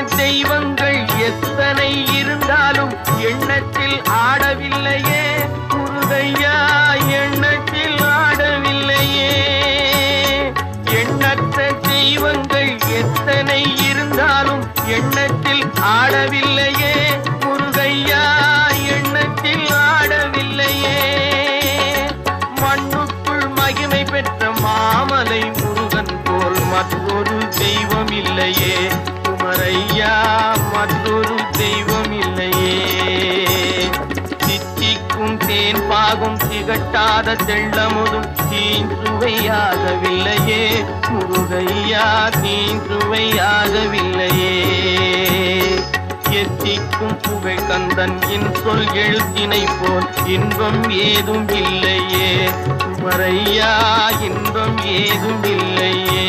தெய்வங்கள் எத்தனை இருந்தாலும் எண்ணத்தில் ஆடவில்லையே முருகையா, எண்ணத்தில் ஆடவில்லையே. எண்ணற்ற தெய்வங்கள் எத்தனை இருந்தாலும் எண்ணத்தில் ஆடவில்லையே முருகையா, எண்ணத்தில் ஆடவில்லையே. மண்ணுக்குள் மகிமை பெற்ற மாமலை முருகன் போல் மற்றொரு தெய்வம் இல்லையே குமரையா, மற்றொரு தெய்வம் இல்லையே. தித்திக்கும் தேன் பாகும் திகட்டாத தெள்ளமுதும் தீஞ்சுவையாகவில்லையே முருகையா, தீஞ்சுவையாகவில்லையே. எத்திக்கும் புகை கந்தன் சொல் எழுத்தினை போல் இன்பம் ஏதும் இல்லையே குமரையா, இன்பம் ஏதும் இல்லையே.